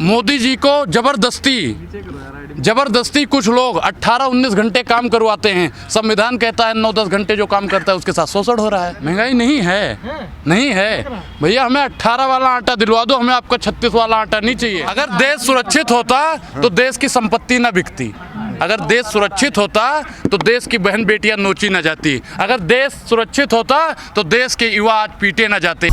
मोदी जी को जबरदस्ती कुछ लोग 18-19 घंटे काम करवाते हैं। संविधान कहता है 9-10 घंटे जो काम करता है उसके साथ शोषण हो रहा है। महंगाई नहीं है भैया। हमें 18 वाला आटा दिलवा दो, हमें आपका 36 वाला आटा नहीं चाहिए। अगर देश सुरक्षित होता तो देश की संपत्ति ना बिकती। अगर देश सुरक्षित होता तो देश की बहन बेटियां नोची ना जाती। अगर देश सुरक्षित होता तो देश के युवा आज पीटे ना जाते।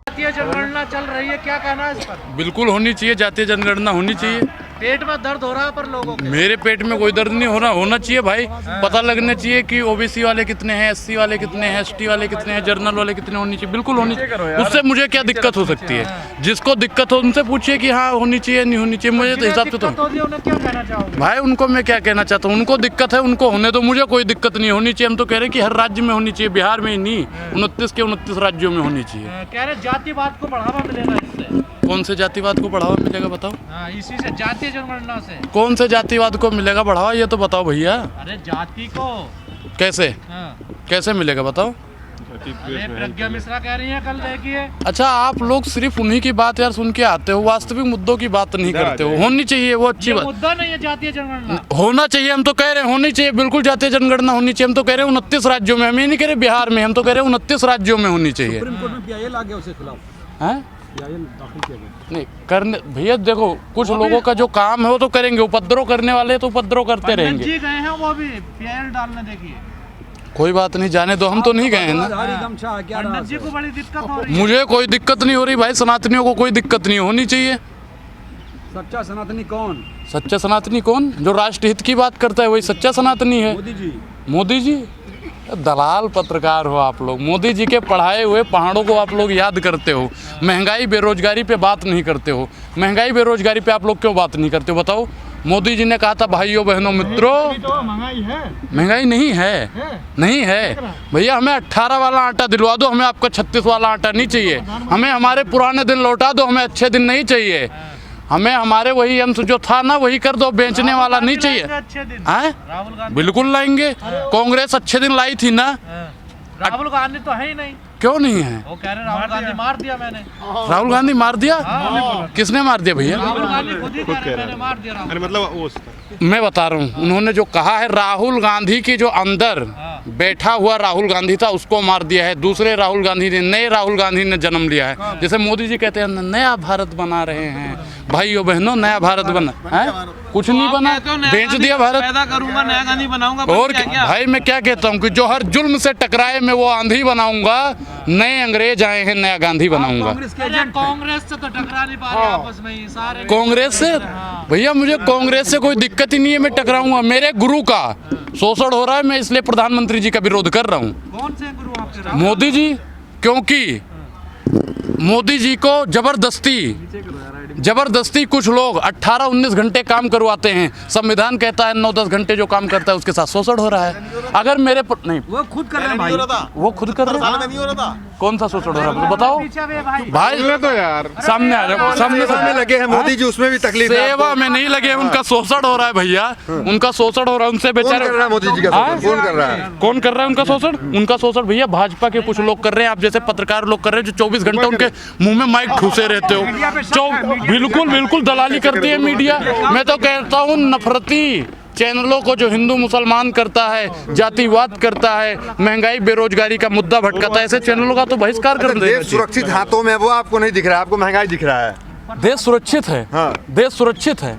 जातीय जनगणना चल रही है, क्या कहना है इस पर? बिल्कुल होनी चाहिए, जातीय जनगणना होनी चाहिए। पेट में दर्द हो रहा है पर लोगों के? मेरे पेट में कोई दर्द नहीं हो रहा। होना चाहिए भाई, पता लगना चाहिए कि ओबीसी वाले कितने हैं, एससी वाले कितने हैं, एसटी वाले कितने हैं, जर्नल वाले कितने होनी चाहिए। बिल्कुल होनी चाहिए। उससे मुझे क्या दिक्कत हो सकती है? जिसको दिक्कत हो उनसे पूछिए कि हाँ होनी चाहिए नहीं होनी चाहिए। मुझे तो हिसाब से तो क्या कहना चाहोगे भाई, उनको मैं क्या कहना चाहता हूँ, उनको दिक्कत है उनको होने दो, मुझे कोई दिक्कत नहीं होनी चाहिए। हम तो कह रहे हैं कि हर राज्य में होनी चाहिए, बिहार में ही नहीं, 29 के 29 राज्यों में होनी चाहिए। कह रहे जातिवाद को बढ़ावा मिलेगा इससे। कौन से जातिवाद को बढ़ावा मिलेगा बताओ? इसी से, जातीय जनगणना से। कौन से जातिवाद को मिलेगा बढ़ावा, ये तो बताओ भैया। अरे जाति को कैसे कैसे मिलेगा बताओ? अरे प्रज्ञा मिश्रा कह रही है कल, देखिए। अच्छा, आप लोग सिर्फ उन्हीं की बात यार सुन के आते हो, वास्तविक मुद्दों की बात नहीं करते हो। होनी चाहिए वो अच्छी बात। मुद्दा नहीं है जातीय जनगणना, होना चाहिए। हम तो कह रहे हैं होनी चाहिए, बिल्कुल जातीय जनगणना होनी चाहिए। हम तो कह रहे हैं 29 राज्यों में, हम ये नहीं कह रहे बिहार में, हम तो कह रहे हैं 29 राज्यों में होनी चाहिए। सुप्रीम कोर्ट में पीआईएल आ गया उसके खिलाफ। हैं? दाखिल किया गया। नहीं करने भैया, देखो कुछ लोगों का जो काम है वो तो करेंगे, उपद्रव करने वाले तो उपद्रव करते रहेंगे। जी गए हैं वो भी पीआईएल डालने, देखिए। कोई बात नहीं, जाने दो, हम तो नहीं गए हैं ना। पंडित जी को बड़ी दिक्कत हो रही है। मुझे कोई दिक्कत नहीं हो रही भाई, सनातनियों को कोई दिक्कत नहीं होनी चाहिए। सच्चा सनातनी कौन? सच्चा सनातनी कौन? जो राष्ट्र हित की बात करता है वही सच्चा सनातनी है। मोदी जी दलाल पत्रकार हो आप लोग। मोदी जी के पढ़ाए हुए पहाड़ों को आप लोग याद करते हो, महंगाई बेरोजगारी पे बात नहीं करते हो। महंगाई बेरोजगारी पे आप लोग क्यों बात नहीं करते हो बताओ? मोदी जी ने कहा था भाइयों बहनों मित्रों, महंगाई है, महंगाई नहीं है भैया। हमें 18 वाला आटा दिलवा दो, हमें आपका 36 वाला आटा नहीं चाहिए। हमें हमारे पुराने दिन लौटा दो, हमें अच्छे दिन नहीं चाहिए। हमें हमारे वही अंश जो था ना वही कर दो, बेचने वाला नहीं चाहिए। हैं? बिल्कुल लाएंगे। कांग्रेस अच्छे दिन लाई थी ना। राहुल गांधी तो है ही नहीं। क्यों नहीं है? वो कह रहे राहुल गांधी मार दिया मैंने। राहुल गांधी मार दिया? किसने मार दिया भैया? राहुल गांधी खुद ही कह रहे मैंने मार दिया। अरे मतलब मैं बता रहा हूँ, उन्होंने जो कहा है, राहुल गांधी की जो अंदर बैठा हुआ राहुल गांधी था उसको मार दिया है। दूसरे राहुल गांधी ने, नए राहुल गांधी ने जन्म लिया है। जैसे मोदी जी कहते हैं नया भारत बना रहे हैं, भाइयों बहनों नया भारत बना है। कुछ नहीं बना, बेच दिया भारत। पैदा करूंगा, नया गांधी बनाऊंगा। और भाई मैं क्या कहता हूँ कि जो हर जुल्म से टकराए मैं वो आंधी बनाऊंगा, नए अंग्रेज आए हैं नया गांधी बनाऊंगा। कांग्रेस से तो टकरा नहीं पा रहे आपस में ही सारे। कांग्रेस से भैया, मुझे कांग्रेस से कोई दिक्कत ही नहीं है, मैं टकराऊंगा। मेरे गुरु का शोषण हो रहा है, मैं इसलिए प्रधानमंत्री जी का विरोध कर रहा हूँ। कौन से गुरु आपके? मोदी जी, क्योंकि मोदी जी को जबरदस्ती कुछ लोग 18-19 घंटे काम करवाते हैं। संविधान कहता है 9-10 घंटे जो काम करता है उसके साथ शोषण हो रहा है। अगर मेरे नहीं, वो खुद कर रहे हैं भाई, वो खुद कर रहे हैं। कौन सा शोषण हो रहा है बताओ भाई? तो यार सामने आ जाओ, सामने लगे हैं मोदी जी, उसमें भी तकलीफ है। सेवा में नहीं लगे, उनका शोषण हो रहा है भैया, उनका शोषण हो रहा है। उनसे बेचारे मोदी जी का कौन कर रहा है? कौन कर रहा है उनका शोषण? उनका शोषण भैया भाजपा के कुछ लोग कर रहे हैं। आप जैसे पत्रकार लोग कर रहे हैं जो 24 घंटे उनके मुंह में माइक ठूसे रहते हो। बिल्कुल दलाली करती है मीडिया। मैं तो कहता हूँ नफरती चैनलों को जो हिंदू मुसलमान करता है, जातिवाद करता है, महंगाई बेरोजगारी का मुद्दा भटकाता है, ऐसे चैनलों का तो बहिष्कार कर देना चाहिए। सुरक्षित हाथों में वो आपको नहीं दिख रहा है, आपको महंगाई दिख रहा है। देश सुरक्षित है। हाँ। देश सुरक्षित है।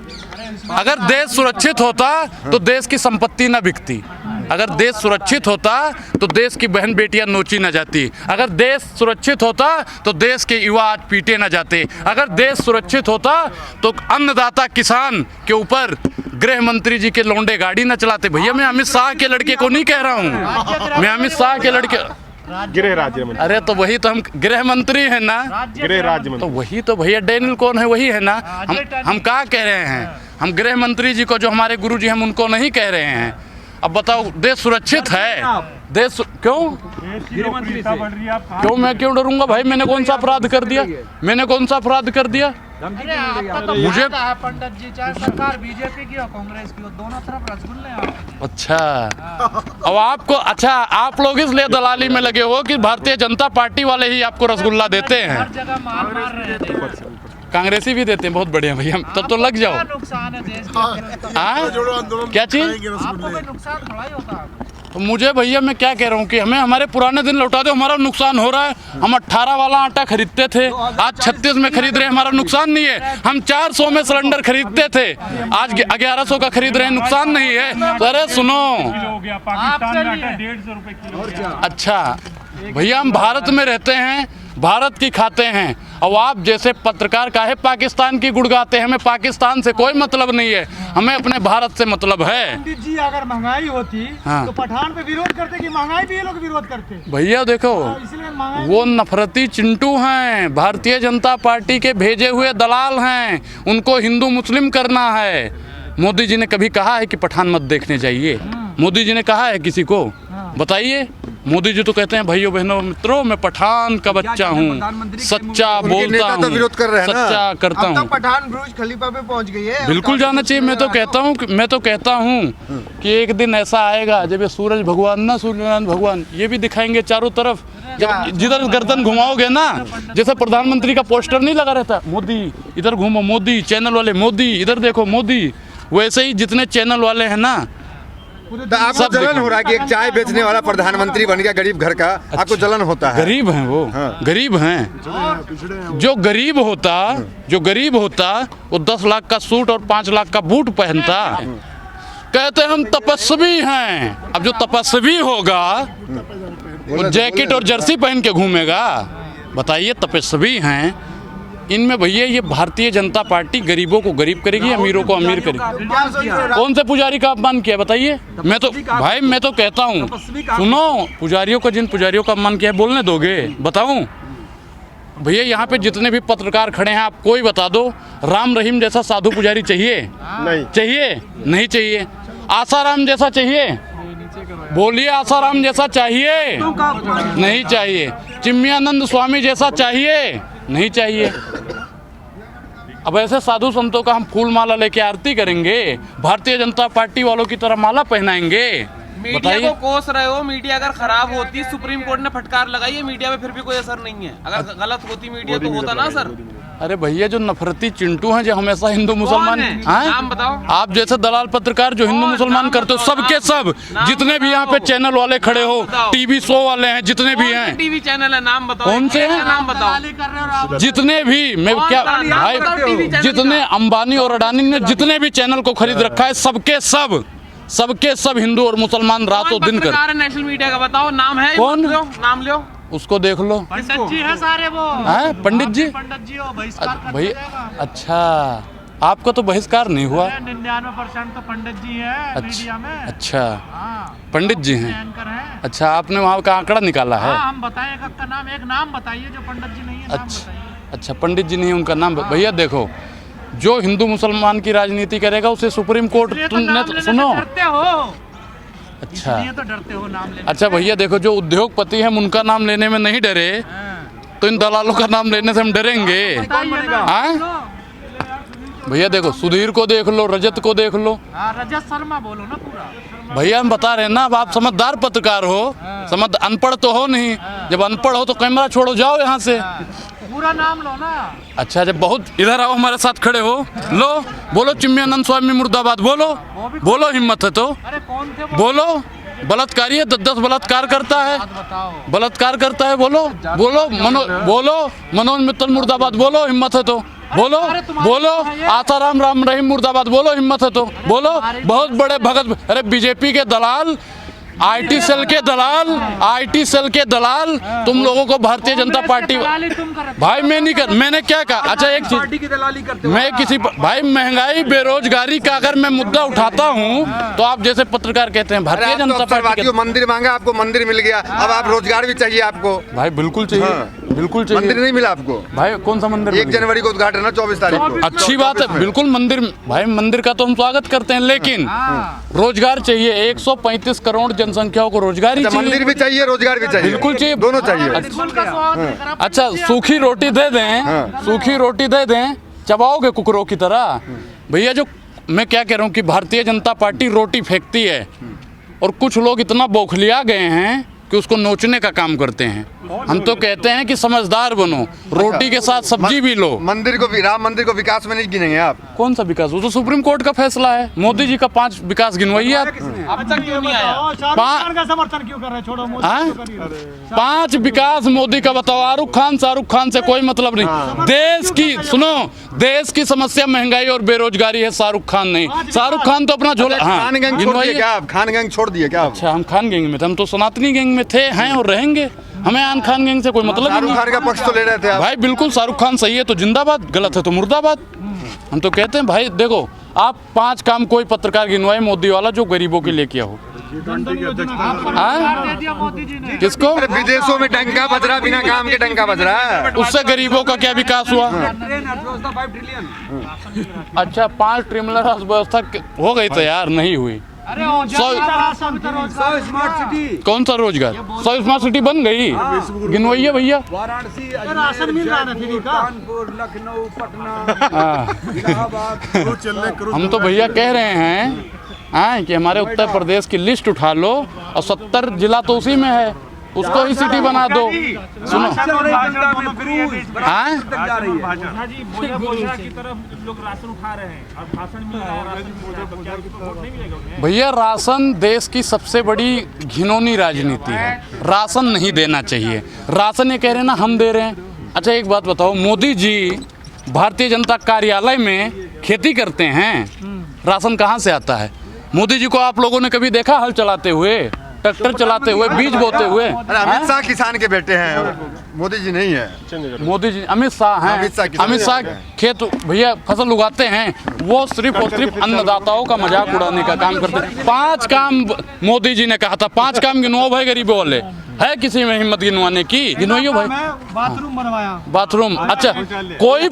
अगर देश सुरक्षित होता तो देश की संपत्ति ना बिकती। अगर देश सुरक्षित होता तो देश की बहन बेटियां नोची ना जाती। अगर देश सुरक्षित होता तो देश के युवा आज पीटे ना जाते। अगर देश सुरक्षित होता तो अन्नदाता किसान के ऊपर गृह मंत्री जी के लौंडे गाड़ी ना चलाते। भैया मैं अमित शाह के लड़के को नहीं कह रहा हूँ, मैं अमित शाह के लड़के, गृह राज्य मंत्री। अरे तो वही तो हम गृह मंत्री है ना, गृह राज्य मंत्री। तो वही तो भैया डैनियल कौन है वही है ना। हम क्या कह रहे हैं? हम गृह मंत्री जी को, जो हमारे गुरु जी, हम उनको नहीं कह रहे हैं। अब बताओ देश सुरक्षित है? देश क्यों क्यों मैं क्यों डरूंगा भाई? मैंने कौन सा अपराध कर दिया? मैंने कौन सा अपराध कर दिया? धमकी अरे क्यों मिल रही है आपका आपको? तो मुझे- फायदा है पंडित जी, चाहे सरकार बीजेपी की हो कांग्रेस की हो, दोनों तरफ रसगुल्ले हैं आपके। अच्छा अब आपको अच्छा आप लोग इसलिए दलाली में लगे हो कि भारतीय जनता पार्टी वाले ही आपको रसगुल्ला देते हैं, हर जगह मार मार रहे हैं देखो। कांग्रेसी भी देते हैं। बहुत बढ़िया भैया, तब तो लग जाओ। क्या नुकसान है देश का? हाँ क्या चीज? आपको कोई नुकसान थोड़ा ही होता है। तो मुझे भैया मैं क्या कह रहा हूँ कि हमें हमारे पुराने दिन लौटा दो, हमारा नुकसान हो रहा है। हम 18 वाला आटा खरीदते थे, आज 36 में खरीद रहे हैं, हमारा नुकसान नहीं है। हम 400 में सिलेंडर खरीदते थे, आज 1100 का खरीद रहे हैं, नुकसान नहीं है। तो अरे सुनो, हो गया पाकिस्तान में आटा 150 रुपए किलो। अच्छा भैया हम भारत में रहते हैं, भारत की खाते हैं, और आप जैसे पत्रकार काहे पाकिस्तान की गुड़गाते हैं? हमें पाकिस्तान से कोई मतलब नहीं है, हमें अपने भारत से मतलब है। पंडित जी अगर महंगाई होती हाँ। तो पठान पे विरोध करते कि महंगाई भी ये लोग विरोध करते, भैया देखो इसलिए महंगाई वो नफरती चिंटू हैं, भारतीय जनता पार्टी के भेजे हुए दलाल हैं, उनको हिंदू मुस्लिम करना है। मोदी जी ने कभी कहा है कि पठान मत देखने जाइए? मोदी जी ने कहा है किसी को? बताइए। मोदी जी तो कहते हैं भाइयों बहनों मित्रों मैं पठान का बच्चा हूँ, सच्चा बोलता नेता तो हूँ, विरोध कर रहे हैं ना। सच्चा करता अब तो हूँ। पठान बुर्ज खलीफा पे पहुंच गई है। बिल्कुल जाना चाहिए। मैं तो कहता हूँ कि एक दिन ऐसा आएगा जब ये सूरज भगवान ना, सूर्यनारायण भगवान ये भी दिखाएंगे चारों तरफ। जब जिधर गर्दन घुमाओगे ना, जैसे प्रधानमंत्री का पोस्टर नहीं लगा रहता, मोदी इधर घूमो, मोदी चैनल वाले, मोदी इधर देखो, मोदी, वैसे ही जितने चैनल वाले हैं ना, तो आपको जलन हो रहा है कि एक चाय बेचने वाला प्रधानमंत्री बन गया गरीब घर का, आपको जलन होता है? गरीब हैं वो, गरीब हैं। जो गरीब होता वो 10 लाख का सूट और 5 लाख का बूट पहनता। कहते हम तपस्वी हैं। अब जो तपस्वी होगा वो जैकेट और जर्सी पहन के घूमेगा? बताइए, तपस्वी हैं। इनमें भैया ये भारतीय जनता पार्टी गरीबों को गरीब करेगी, अमीरों को अमीर करेगी। कौन से पुजारी का अपमान किया बताइए? मैं तो कहता हूँ, सुनो, पुजारियों को, जिन पुजारियों का अपमान किया है, बोलने दोगे? बताऊं भैया, यहाँ पे जितने भी पत्रकार खड़े हैं, आप कोई बता दो, राम रहीम जैसा साधु पुजारी चाहिए? नहीं चाहिए? नहीं चाहिए। आसाराम जैसा चाहिए? बोलिए, आसाराम जैसा चाहिए? नहीं चाहिए। चिन्मयानंद स्वामी जैसा चाहिए? नहीं चाहिए। अब ऐसे साधु संतों का हम फूल माला लेके आरती करेंगे, भारतीय जनता पार्टी वालों की तरह माला पहनाएंगे? मीडिया को कोस रहे हो। मीडिया अगर खराब होती, सुप्रीम कोर्ट ने फटकार लगाई है, मीडिया पे फिर भी कोई असर नहीं है। अगर गलत होती मीडिया तो होता ना सर। अरे भैया, जो नफरती चिंटू हैं, जो हमेशा हिंदू मुसलमान, हाँ? नाम बताओ। आप जैसे दलाल पत्रकार जो हिंदू मुसलमान करते हो, सबके सब जितने भी यहाँ पे चैनल वाले खड़े हो, टीवी शो वाले हैं, जितने भी हैं, टीवी चैनल है, नाम बताओ। कौन से हैं? नाम बताओ। जितने भी, मैं क्या भाई, जितने अंबानी और अडानी ने जितने भी चैनल को खरीद रखा है, सबके सब हिंदू और मुसलमान रातों दिन कर। नेशनल मीडिया का बताओ, नाम है? कौन? नाम लो। उसको देख लो। पंडित जी है सारे वो। हैं पंडित जी? पंडित जी हो, बहिष्कार करते भाई रहेगा। अच्छा, आपका तो बहिष्कार नहीं हुआ? 99% तो पंडित जी है मीडिया में। अच्छा, हाँ, पंडित जी हैं। एंकर हैं। अच्छा, आपने वहाँ का आंकड़ा निकाला है? हाँ, हम बताएं एक नाम बताइए जो पंडित जी नहीं है, नाम बताइए। अच्छा, पंडित जी नहीं, उनका नाम भैया देखो, जो हिंदू मुसलमान की राजनीति करेगा उसे सुप्रीम कोर्ट, इसलिए तो तुमने नाम लेने से सुनो। डरते हो। अच्छा, इसलिए तो डरते हो नाम लेने अच्छा भैया देखो, जो उद्योगपति हैं उनका नाम लेने में नहीं डरे, तो इन दलालों का नाम लेने से हम डरेंगे? हाँ भैया देखो, सुधीर को देख लो, रजत को देख लो। रजत शर्मा बोलो ना पूरा। भैया हम बता रहे हैं ना, अब आप समझदार पत्रकार हो, अनपढ़ तो हो नहीं। जब अनपढ़ हो तो कैमरा छोड़ो, जाओ यहाँ से। पूरा नाम लो ना। अच्छा, जब बहुत इधर आओ, हमारे साथ खड़े हो, लो बोलो, चिन्मयानंद स्वामी मुर्दाबाद बोलो, हिम्मत है तो अरे कौन थे वो? बोलो। बलात्कारी है, 10 बलात्कार करता है, बलात्कार करता है, बोलो। मनोज मित्तल मुर्दाबाद बोलो, हिम्मत है तो बोलो। आसाराम राम रहीम मुर्दाबाद बोलो, हिम्मत है तो बोलो। बहुत बड़े भगत, अरे बीजेपी के दलाल, आईटी सेल के दलाल, तुम लोगों को भारतीय जनता पार्टी, भाई मैंने क्या कहा? अच्छा, एक चीज, मैं किसी भाई, महंगाई बेरोजगारी का अगर मैं मुद्दा उठाता हूं तो आप जैसे पत्रकार कहते हैं भारतीय जनता पार्टी के, मंदिर मांगा, आपको मंदिर मिल गया, अब आप रोजगार भी चाहिए आपको। भाई बिल्कुल चाहिए, बिल्कुल चाहिए। मंदिर नहीं मिला आपको? भाई कौन सा मंदिर? 1 जनवरी को उद्घाटन है, 24 तारीख को। अच्छी बात है, बिल्कुल मंदिर, भाई मंदिर का तो हम स्वागत करते हैं, लेकिन रोजगार चाहिए। 135 करोड़ जनसंख्या को रोजगार ही चाहिए। मंदिर भी चाहिए, रोजगार भी चाहिए, बिल्कुल चाहिए, दोनों चाहिए। अच्छा, सूखी रोटी दे दें, सूखी रोटी दे दें चबाओगे कुकरों की तरह? भैया जो मैं क्या कह रहा हूँ कि भारतीय जनता पार्टी रोटी फेंकती है और कुछ लोग इतना बौखलिया गए हैं कि उसको नोचने का काम करते हैं। हम तो कहते हैं कि समझदार बनो, रोटी के साथ सब्जी भी लो। मंदिर को, राम मंदिर को विकास में नहीं गिनेंगे आप? कौन सा विकास? वो तो सुप्रीम कोर्ट का फैसला है। मोदी जी का 5 विकास गिनवाइए आप। अब तक क्यों नहीं आया? शाहरुख खान का समर्थन क्यों कर रहे हैं? छोड़ो मोदी हाँ? क्यों कर रही है? 5 विकास मोदी का बताओ। शाहरुख खान से कोई मतलब नहीं। देश की सुनो, देश की समस्या महंगाई और बेरोजगारी है, शाहरुख खान नहीं। शाहरुख खान तो अपना झोला। हाँ, खान गैंग छोड़ दिए क्या आप? खान गैंग छोड़ दिए क्या आप? अच्छा, हम खान गैंग में थे? हम तो सनातनी गैंग में थे, हैं और रहेंगे। हमें आन खान गैंग से कोई मतलब ही शाहरुख नहीं। खान का पक्ष तो ले रहे थे आप। भाई बिल्कुल, शाहरुख खान सही है तो जिंदाबाद, गलत है तो मुर्दाबाद। हम तो कहते हैं भाई देखो, आप 5 काम कोई पत्रकार गिनवाए मोदी वाला जो गरीबों के लिए किया हो। हाँ? दे दिया मोदी जी ने। किसको? अरे विदेशों में डंका बज रहा, बिना काम के डंका बज रहा है। उससे गरीबों का क्या विकास हुआ? ट्रेन अर्थव्यवस्था 5 ट्रिलियन। अच्छा, 5 ट्रिलियन अर्थव्यवस्था हो गई तैयार नहीं हुई। अरे स्मार्ट सिटी। कौन सा रोजगार? 100 स्मार्ट सिटी बन गई, गिनवाइए भैया। वाराणसी, राशन मिल रहा है ना फ्री का? कानपुर, लखनऊ, पटना, हाँ। इलाहाबाद। हम तो भैया कह रहे हैं हाँ कि हमारे उत्तर प्रदेश की लिस्ट उठा लो और 70 जिला तो उसी में है, उसको ही सिटी बना दो। सुनो हाँ, भैया राशन देश की सबसे बड़ी घिनौनी राजनीति है। राशन नहीं देना चाहिए। राशन ये कह रहे हैं ना हम दे रहे हैं। अच्छा एक बात बताओ, मोदी जी भारतीय जनता कार्यालय में खेती करते हैं, राशन कहाँ से आता है? मोदी जी को आप लोगों ने कभी देखा हल चलाते हुए, ट्रैक्टर चलाते हुए, बीज बोते हुए? अरे अमित शाह किसान के बेटे हैं, मोदी जी नहीं है। मोदी जी अमित शाह हैं। अमित शाह खेत भैया फसल उगाते हैं, वो सिर्फ और सिर्फ अन्नदाताओं का मजाक उड़ाने का काम करते हैं। 5 काम मोदी जी ने कहा था, 5 काम गिनवाओ भाई गरीबों वाले। है किसी में हिम्मत गिनवाने की? गिनवाइयो भाई। बाथरूम बनवाया। बाथरूम? अच्छा, कोई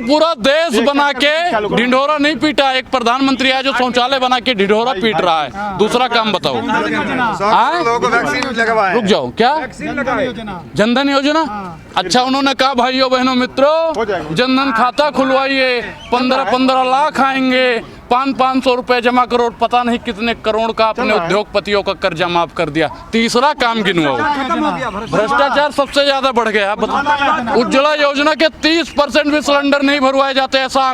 पूरा देश बना के ढिंढोरा नहीं पीटा। एक प्रधानमंत्री है जो शौचालय बना के ढिंढोरा पीट रहा है। दूसरा काम बताओ। 100 लोगों को वैक्सीन लगवाए। रुक जाओ, क्या? जनधन योजना? अच्छा, उन्होंने कहा भाइयों बहनों मित्रों, जनधन खाता खुलवाइए, 15-15 लाख आएंगे, 500 रुपए जमा करो, पता नहीं कितने करोड़ का अपने उद्योगपतियों का कर्जा माफ कर दिया। तीसरा काम गिनवाओ। भ्रष्टाचार सबसे ज्यादा बढ़ गया। उज्ज्वला योजना के 30% भी सिलेंडर नहीं भरवाए जाते, ऐसा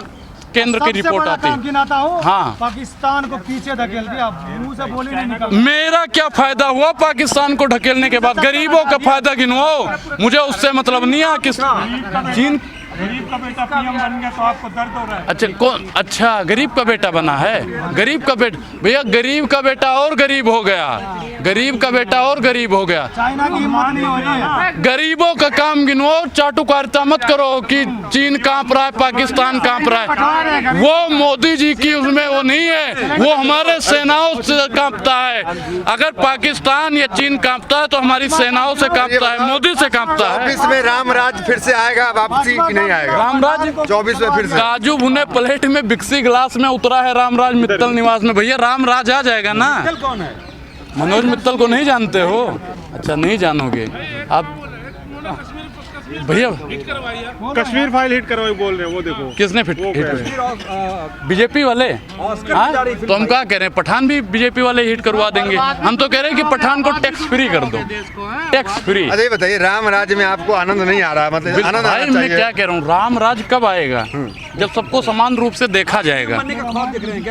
केंद्र की रिपोर्ट आती है। हाँ, पाकिस्तान को पीछे धकेल दिया, मुंह से बोली नहीं निकल। मेरा क्या फायदा हुआ पाकिस्तान को ढकेलने के बाद? गरीबों का फायदा गिनवाओ, मुझे उससे मतलब नहीं है। किस चीन गरीब का बेटा पीएम बन गया तो आपको दर्द हो रहा है? अच्छा कौन? अच्छा, गरीब का बेटा बना है? गरीब का बेटा भैया, गरीब का बेटा और गरीब हो गया। गरीब का बेटा और गरीब हो गया। चाइना की हिम्मत नहीं हो रही है। गरीबों का काम गिनवाओ, चाटुकारिता मत करो कि चीन कांप रहा है, पाकिस्तान कांप रहा है। वो मोदी जी की उसमें वो नहीं है, वो हमारे सेनाओं से कांपता है। अगर पाकिस्तान या चीन कांपता है तो हमारी सेनाओं से कांपता है, मोदी से कांपता है। 24 में रामराज फिर से आएगा वापसी की नहीं आएगा? रामराज 24 में फिर से काजू भुने प्लेट में बिक्सी गिलास में उतरा है रामराज मित्तल निवास में। भैया रामराज आ जाएगा ना। कौन है? मनोज मित्तल को नहीं जानते हो? अच्छा, नहीं जानोगे आप भैया। कश्मीर फाइल हिट करवाई बोल रहे हैं, वो देखो। किसने हिट किया? बीजेपी वाले। हाँ? तो हम क्या कह रहे हैं, पठान भी बीजेपी वाले हिट करवा देंगे। हम तो कह रहे हैं कि पठान को टैक्स फ्री कर दो, टैक्स फ्री। अरे बताइए, राम राज्य में आपको आनंद नहीं आ रहा? मतलब आनंद भाई आना मैं चाहिए। क्या कह रहा हूँ, राम राज कब आएगा? जब सबको समान रूप से देखा जाएगा।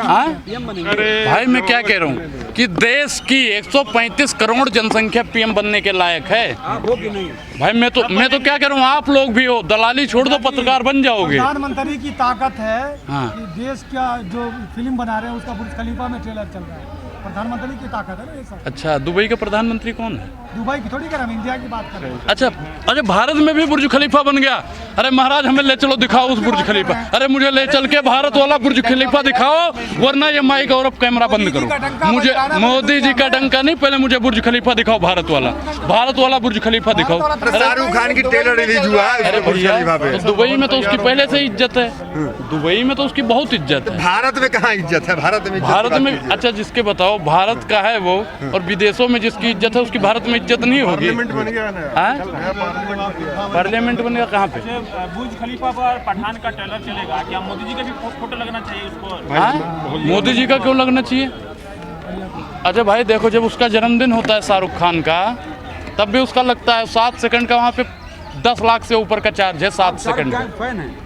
हाँ? भाई मैं क्या कह रहा हूँ कि देश की 135 करोड़ जनसंख्या पीएम बनने के लायक है। भाई मैं तो क्या कह रहा हूँ, आप लोग भी हो, दलाली छोड़ दो, पत्रकार बन जाओगे। प्रधानमंत्री की ताकत है हाँ। कि देश का जो फिल्म बना रहे हैं उसका बुर्ज खलीफा में ट्रेलर चल रहा है। प्रधानमंत्री की ताकत है ना ये सब। अच्छा, दुबई का प्रधानमंत्री कौन है? दुबई की थोड़ी कर, हम इंडिया की बात कर रहे हैं। अच्छा, अरे भारत में भी बुर्ज खलीफा बन गया। अरे महाराज हमें ले चलो, दिखाओ उस बुर्ज खलीफा। अरे मुझे ले चल के भारत वाला बुर्ज खलीफा दिखाओ, वरना ये माइक और अब कैमरा बंद करो। मुझे मोदी जी का डंका नहीं, पहले मुझे बुर्ज खलीफा दिखाओ, भारत वाला बुर्ज खलीफा दिखाओ। शाहरुख खान की ट्रेलर रिलीज हुआ है अरे बुर्ज भैया, खलीफा पे। तो दुबई में तो उसकी पहले से इज्जत है। दुबई में तो उसकी बहुत इज्जत है। भारत में कहाँ इज्जत है? भारत में भारत में अच्छा, जिसके बताओ भारत का है वो, और विदेशों में जिसकी इज्जत है उसकी भारत में इज्जत नहीं होगी। बन गया ना। पार्लियामेंट बन गया कहाँ पे? बुर्ज खलीफा पर पठान का ट्रेलर चलेगा, क्या मोदी जी का भी फोटो लगना चाहिए उस पर? हाँ? मोदी जी का क्यों लगना चाहिए? अच्छा भाई देखो, जब उसका जन्मदिन होता है शाहरुख खान का, तब भी उसका लगता है 7 सेकंड का, वहाँ पे 10 लाख से ऊपर का चार्ज है 7 सेकंड का। फैन है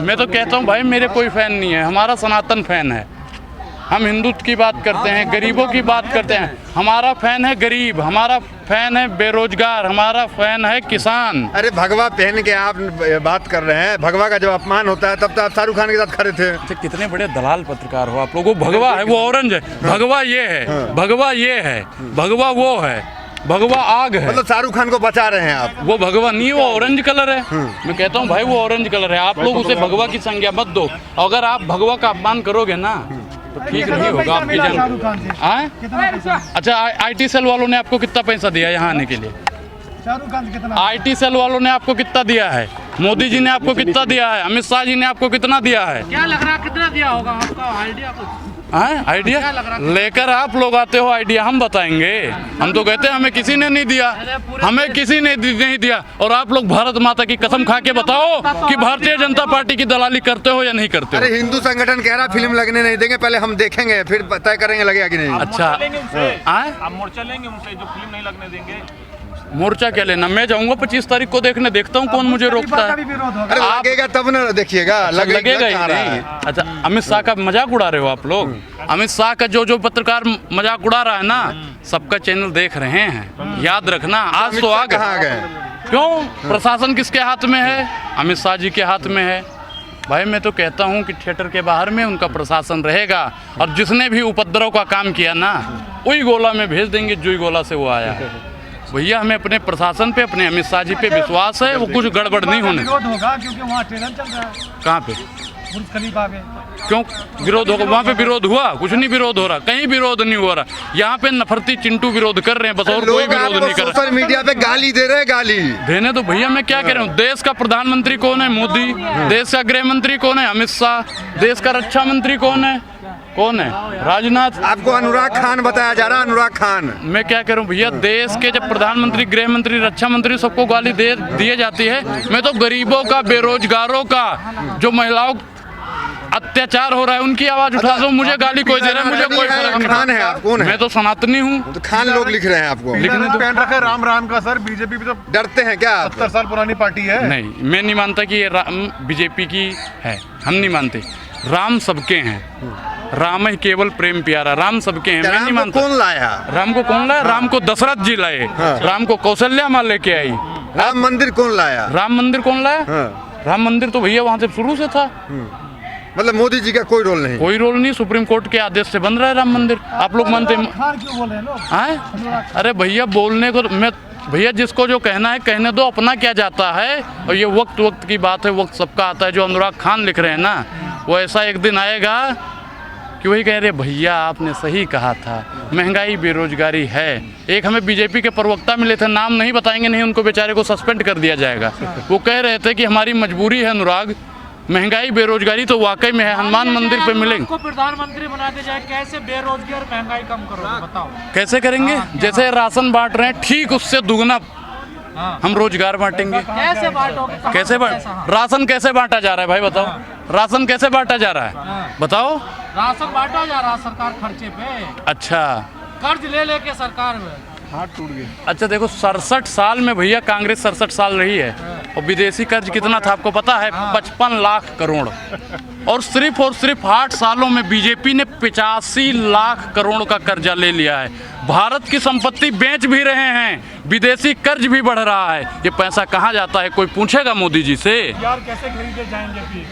मैं तो कहता हूँ भाई, मेरे कोई फैन नहीं है, हमारा सनातन फैन है। हम हिंदुत्व की बात करते हैं, गरीबों की बात करते हैं। हमारा फैन है गरीब, हमारा फैन है बेरोजगार, हमारा फैन है किसान। अरे भगवा पहन के आप बात कर रहे हैं, भगवा का जब अपमान होता है तब तो आप शाहरुख खान के साथ खड़े थे। अच्छा, कितने बड़े दलाल पत्रकार हो आप लोगों। भगवा है वो ऑरेंज है, भगवा ये है, भगवा ये है, भगवा वो है, भगवा आग है। मतलब शाहरुख खान को बचा रहे हैं आप। वो भगवा नहीं, वो ऑरेंज कलर है। मैं कहता हूँ भाई वो ऑरेंज कलर है, आप लोग उसे भगवा की संज्ञा मत दो। अगर आप भगवा का अपमान करोगे ना तो ठीक नहीं होगा आपकी शाहरुख खान से जान। कितना पैसा? अच्छा, IT सेल वालों ने आपको कितना पैसा दिया यहाँ आने के लिए? शाहरुख खान से कितना? IT सेल वालों ने आपको कितना दिया है? मोदी जी ने आपको कितना दिया है? अमित शाह जी ने आपको कितना दिया है? क्या लग रहा है कितना दिया होगा आपका आइडिया कुछ? आइडिया लेकर आप लोग आते हो, आइडिया हम बताएंगे। हम तो कहते हैं हमें किसी ने नहीं दिया, हमें किसी ने नहीं दिया। और आप लोग भारत माता की कसम खा के बताओ कि भारतीय जनता पार्टी की दलाली करते हो या नहीं करते हो? अरे हिंदू संगठन कह रहा फिल्म लगने नहीं देंगे, पहले हम देखेंगे फिर तय करेंगे लगेगा कि नहीं। अच्छा, आप मोर्चा लेंगे उनसे जो फिल्म नहीं लगने देंगे? मोर्चा क्या लेना, मैं जाऊंगा 25 तारीख को देखने, देखता हूँ कौन मुझे रोकता का है। भी विरोध होगा। अरे लगेगा तब ना देखिएगा, लगेगा ही नहीं। अच्छा, अमित शाह का मजाक उड़ा रहे हो आप लोग। अमित शाह का जो पत्रकार मजाक उड़ा रहा है ना, सबका चैनल देख रहे हैं, याद रखना। आज तो आ गए। क्यों? प्रशासन किसके हाथ में है? अमित शाह जी के हाथ में है। भाई मैं तो कहता हूँ कि थिएटर के बाहर में उनका प्रशासन रहेगा, और जिसने भी उपद्रव का काम किया ना, वही गोला में भेज देंगे, जो गोला से वो आया है। भैया हमें अपने प्रशासन पे, अपने अमित शाह जी पे विश्वास है, वो कुछ गड़बड़ नहीं होने। विरोध होगा क्योंकि वहाँ ट्रेलर चल रहा है। कहाँ पे? बुर्ज खलीफा पे। क्यों विरोध होगा? वहाँ पे विरोध हुआ? कुछ नहीं विरोध हो रहा, कहीं विरोध नहीं हो रहा। यहाँ पे नफरती चिंटू विरोध कर रहे हैं बस, और कोई विरोध नहीं कर रहा। सोशल मीडिया पे गाली दे रहे हैं, गाली देने तो भैया मैं क्या कह रहा हूँ। देश का प्रधानमंत्री कौन है? मोदी। देश का गृह मंत्री कौन है? अमित शाह। देश का रक्षा मंत्री कौन है? राजनाथ। आपको अनुराग खान बताया जा रहा है, अनुराग खान। मैं क्या करूं भैया, देश के जब प्रधानमंत्री, गृह मंत्री, रक्षा मंत्री सबको गाली दिए जाती है, मैं तो गरीबों का, बेरोजगारों का, जो महिलाओं अत्याचार हो रहा है उनकी आवाज उठा दो। मुझे गाली कोई दे रहा है, मुझे कोई फर्क नहीं। खान है आप? कौन है? मैं तो सनातनी हूँ। तो खान लोग लिख रहे हैं आपको। लिखने दो। पहन रखा है राम राम का सर। बीजेपी भी तो डरते हैं क्या आप? 70 साल पुरानी पार्टी है। नहीं, मैं नहीं मानता कि ये बीजेपी की है, हम नहीं मानते। राम सबके हैं, राम ही केवल प्रेम प्यारा, राम सबके हैं। मैं नहीं मानता। कौन लाया? राम को कौन लाया? राम को दशरथ जी लाए, राम को कौशल्या माँ लेके आई। राम मंदिर कौन लाया? राम मंदिर कौन लाया? राम मंदिर तो भैया वहाँ से शुरू से था। मतलब मोदी जी का कोई रोल नहीं? कोई रोल नहीं, सुप्रीम कोर्ट के आदेश से बन रहा है राम मंदिर। आप लोग मानते हैं? खान क्यों बोल रहे हैं लोग? अरे भैया बोलने को मैं, भैया जिसको जो कहना है कहने दो, अपना क्या जाता है। और ये वक्त की बात है, वक्त सबका आता है। जो अनुराग खान लिख रहे हैं ना, वो ऐसा एक दिन आएगा कि वही कह रहे भैया आपने सही कहा था, महंगाई बेरोजगारी है। एक हमें बीजेपी के प्रवक्ता मिले थे, नाम नहीं बताएंगे, नहीं उनको बेचारे को सस्पेंड कर दिया जाएगा। वो कह रहे थे कि हमारी मजबूरी है अनुराग, महंगाई बेरोजगारी तो वाकई में है, हनुमान मंदिर पे मिलेंगे। को प्रधानमंत्री बना के जाए, कैसे बेरोजगार और महंगाई कम करोगे बताओ? कैसे करेंगे? जैसे राशन बांट रहे हैं, ठीक उससे दुगना हम रोजगार बांटेंगे। कैसे बांटोगे? कैसे राशन कैसे बांटा जा रहा है भाई बताओ? राशन कैसे बांटा जा रहा है बताओ? राशन बांटा जा रहा है सरकार खर्चे पे। अच्छा, कर्ज ले लेके सरकार में हाथ टूट गए। अच्छा देखो, 67 साल में भैया कांग्रेस 67 साल रही है, और विदेशी कर्ज कितना था आपको पता है? 55 लाख करोड़। और सिर्फ 8 सालों में बीजेपी ने 85 लाख करोड़ का कर्जा ले लिया है। भारत की संपत्ति बेच भी रहे हैं, विदेशी कर्ज भी बढ़ रहा है। ये पैसा कहाँ जाता है, कोई पूछेगा मोदी जी से? यार कैसे खरीदे जाएंगे फिर?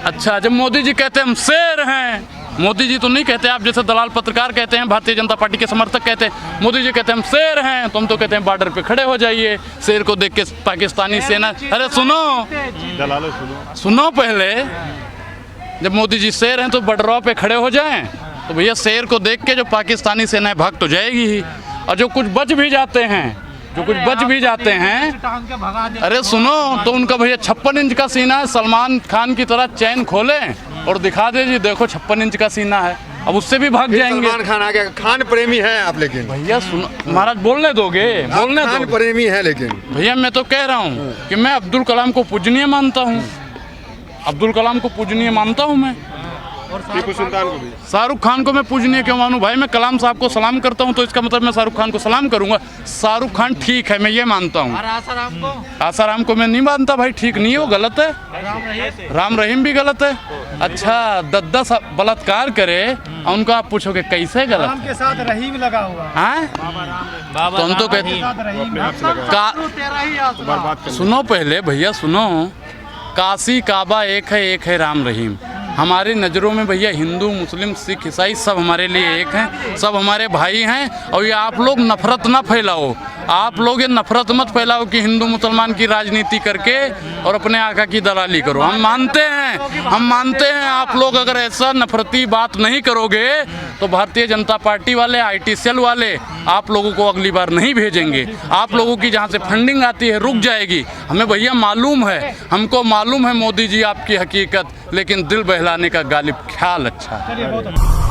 अच्छा, जब मोदी जी कहते हैं हम शेर हैं, मोदी जी तो नहीं कहते, आप जैसे दलाल पत्रकार कहते हैं, भारतीय जनता पार्टी के समर्थक कहते हैं, मोदी जी कहते हैं हम शेर हैं, तुम तो कहते हैं बॉर्डर पे खड़े हो जाइए। शेर को देख के पाकिस्तानी सेना, अरे सुनो पहले, जब मोदी जी शेर हैं तो बॉर्डरों पे खड़े हो जाएं, तो भैया शेर को देख के जो पाकिस्तानी सेनाएं भाग तो जाएगी ही। और जो कुछ बच भी जाते हैं, अरे सुनो, तो उनका भैया 56 इंच का सीना है, सलमान खान की तरह चैन खोलें और दिखा दे जी देखो 56 इंच का सीना है। अब उससे भी भाग फिर जाएंगे। सलमान खान आ गया, खान प्रेमी है आप लेकिन भैया सुनो, महाराज बोलने दोगे, बोलने खान दो प्रेमी है लेकिन भैया। मैं तो कह रहा हूँ कि मैं अब्दुल कलाम को पूजनीय मानता हूँ, अब्दुल कलाम को पूजनीय मानता हूँ मैं। टीपू सुल्तान को भी। शाहरुख खान को मैं पूजनीय क्यों मानूं भाई? मैं कलाम साहब को सलाम करता हूं तो इसका मतलब मैं शाहरुख खान को सलाम करूंगा। शाहरुख खान ठीक है, मैं ये मानता हूं। और आसाराम को? आसाराम को मैं नहीं मानता भाई, ठीक नहीं है, वो गलत है। राम रहीम भी गलत है। अच्छा 10 बलात्कार करे और उनको आप पूछोगे कैसे गलत राम के साथ रहीम लगा हुआ है। है? तो हम तो कहते साथ रहीम का तेरा ही आसरा। सुनो पहले भैया सुनो, काशी काबा एक है राम रहीम। हमारी नज़रों में भैया हिंदू मुस्लिम सिख ईसाई सब हमारे लिए एक हैं, सब हमारे भाई हैं। और ये आप लोग नफरत ना फैलाओ, आप लोग ये नफरत मत फैलाओ कि हिंदू मुसलमान की राजनीति करके और अपने आका की दलाली करो। हम मानते हैं आप लोग अगर ऐसा नफरती बात नहीं करोगे तो भारतीय जनता पार्टी वाले, IT सेल वाले आप लोगों को अगली बार नहीं भेजेंगे। आप लोगों की जहाँ से फंडिंग आती है रुक जाएगी। हमें भैया मालूम है, हमको मालूम है मोदी जी आपकी हकीकत, लेकिन दिल बहलाने का गालिब ख्याल अच्छा है। चलिए बहुत अच्छा।